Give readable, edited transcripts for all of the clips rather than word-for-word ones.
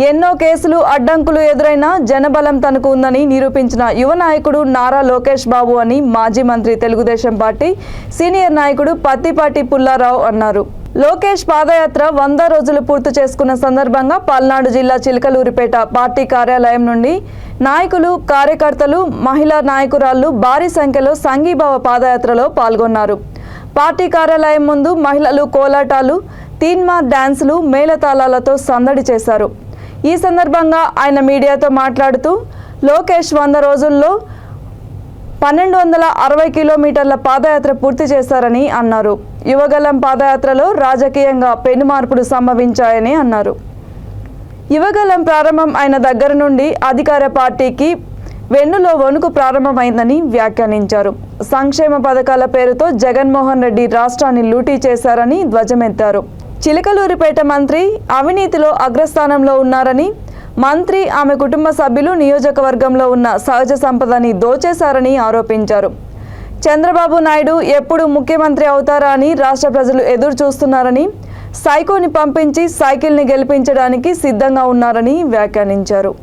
ఎన్నో కేసులు అడ్డంకులు ఎదురైనా జనబలం తనకు ఉందని నిరూపించిన యువ నాయకుడు నారా లోకేష్ బాబు అని మాజీ మంత్రి తెలుగుదేశం పార్టీ సీనియర్ నాయకుడు పత్తిపాటి పుల్లారావు అన్నారు. లోకేష్ పాదయాత్ర 100 రోజులు పూర్తి చేసుకున్న సందర్భంగా పల్నాడు జిల్లా చిలకలూరిపేట పార్టీ కార్యాలయం నుండి నాయకులు, కార్యకర్తలు, మహిళా నాయకురాళ్లు భారీ సంఖ్యలో సంఘీభావ పాదయాత్రలో పాల్గొన్నారు. పార్టీ కార్యాలయం ముందు మహిళలు కోలాటాలు, తీన్మార్ డాన్సులు, మేళతాళాలతో సందడి చేశారు. ఈ సందర్భంగా ఆయన మీడియాతో మాట్లాడుతూ లోకేష్ 100 రోజుల్లో 1260 కిలోమీటర్ల పాదయాత్ర పూర్తి చేశారని అన్నారు. యువగలం పాదయాత్రలో రాజకీయంగా పెను మార్పులు సంభవించాయని అన్నారు. యువగలం ప్రారంభం అయిన దగ్గర నుండి అధికార పార్టీకి వెన్నులో వణుకు ప్రారంభమైందని వ్యాఖ్యానించారు. సంక్షేమ పథకాల పేరుతో జగన్మోహన్ రెడ్డి రాష్ట్రాన్ని లూటీ చేశారని ధ్వజమెత్తారు. చిలకలూరిపేట మంత్రి అవినీతిలో అగ్రస్థానంలో ఉన్నారని, మంత్రి, ఆమె కుటుంబ సభ్యులు నియోజకవర్గంలో ఉన్న సహజ సంపదని దోచేశారని ఆరోపించారు. చంద్రబాబు నాయుడు ఎప్పుడు ముఖ్యమంత్రి అవుతారా అని రాష్ట్ర ప్రజలు ఎదురు చూస్తున్నారని, సైకోని పంపించి సైకిల్ని గెలిపించడానికి సిద్ధంగా ఉన్నారని వ్యాఖ్యానించారు.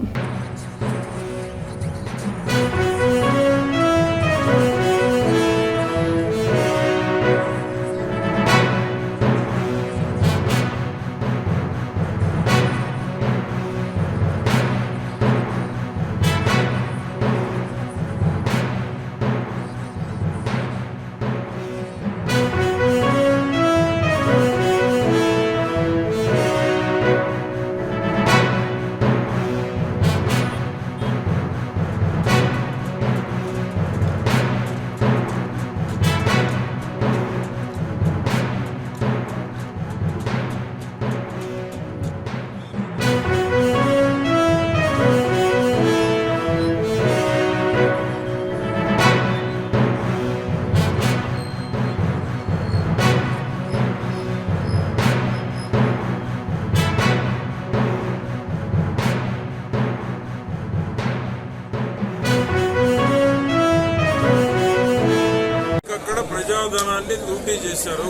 ప్రజాధనాన్ని లూటీ చేశారు.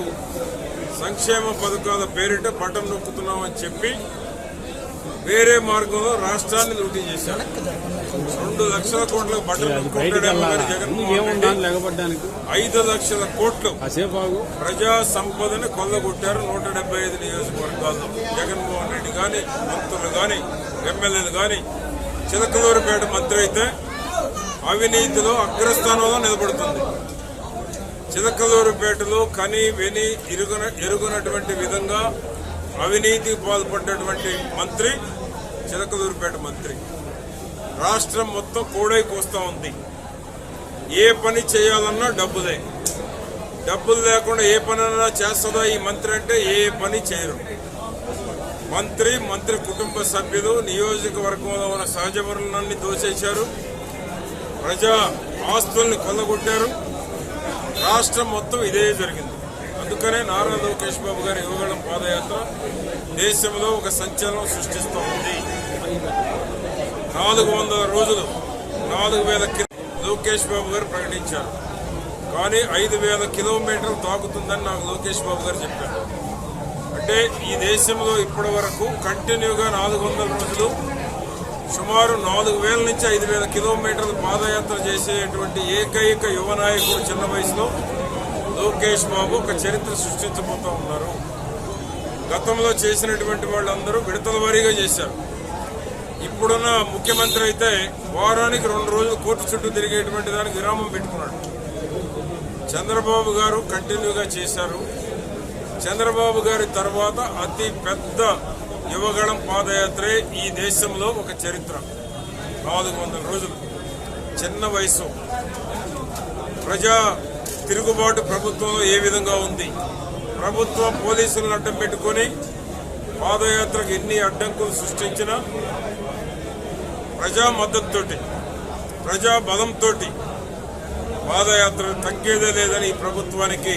సంక్షేమ పథకాల పేరిట బటం నొక్కుతున్నామని చెప్పి వేరే మార్గంలో రాష్ట్రాన్ని లూటీ చేశారు. 2 లక్షల కోట్ల బటం నొక్కుంటాడు జగన్మోహన్ రెడ్డి. 5 లక్షల కోట్లు ప్రజా సంపదని కొల్లగొట్టారు 175 నియోజకవర్గాల్లో. జగన్మోహన్ రెడ్డి గాని, మంత్రులు గాని, ఎమ్మెల్యేలు గాని. చిలకలూరిపేట మంత్రి అయితే అవినీతిలో అగ్రస్థానంలో నిలబడుతుంది. చిలకలూరుపేటలో కని విని ఎరుగునటువంటి విధంగా అవినీతికి పాల్పడ్డటువంటి మంత్రి చిలకలూరుపేట మంత్రి. రాష్ట్రం మొత్తం కోడై కోస్తా ఉంది. ఏ పని చేయాలన్నా డబ్బులే. డబ్బులు లేకుండా ఏ పనైనా చేస్తుందా ఈ మంత్రి అంటే ఏ పని చేయరు. మంత్రి కుటుంబ సభ్యులు నియోజకవర్గంలో ఉన్న సహజ వనరులన్నీ దోచేశారు. ప్రజా ఆస్తుల్ని కొల్లగొట్టారు. రాష్ట్రం మొత్తం ఇదే జరిగింది. అందుకనే నారా లోకేష్ బాబు గారి యువగళం పాదయాత్ర దేశంలో ఒక సంచలనం సృష్టిస్తూ ఉంది. 400 రోజులు 4000 లోకేష్ బాబు గారు ప్రకటించారు. కానీ 5000 కిలోమీటర్లు తాకుతుందని నాకు లోకేష్ బాబు గారు చెప్పారు. అంటే ఈ దేశంలో ఇప్పటి వరకు కంటిన్యూగా 400 రోజులు సుమారు 4000 నుంచి 5000 కిలోమీటర్లు పాదయాత్ర చేసేటువంటి ఏకైక యువ నాయకుడు చిన్న వయసులో లోకేష్ బాబు ఒక చరిత్ర సృష్టించబోతూ ఉన్నారు. గతంలో చేసినటువంటి వాళ్ళందరూ విడతల వారీగా చేశారు. ఇప్పుడున్న ముఖ్యమంత్రి అయితే వారానికి 2 రోజులు కోర్టు చుట్టూ తిరిగేటువంటి దానికి విరామం పెట్టుకున్నాడు. చంద్రబాబు గారు కంటిన్యూగా చేశారు. చంద్రబాబు గారి తర్వాత అతి పెద్ద యువగళం పాదయాత్రే ఈ దేశంలో ఒక చరిత్ర. 400 రోజులు చిన్న వయసు. ప్రజా తిరుగుబాటు ప్రభుత్వంలో ఏ విధంగా ఉంది, ప్రభుత్వం పోలీసులను అడ్డం పెట్టుకుని పాదయాత్రకు ఎన్ని అడ్డంకులు సృష్టించినా ప్రజా మద్దతుతోటి, ప్రజా బలంతో పాదయాత్ర తగ్గేదే లేదని ఈ ప్రభుత్వానికి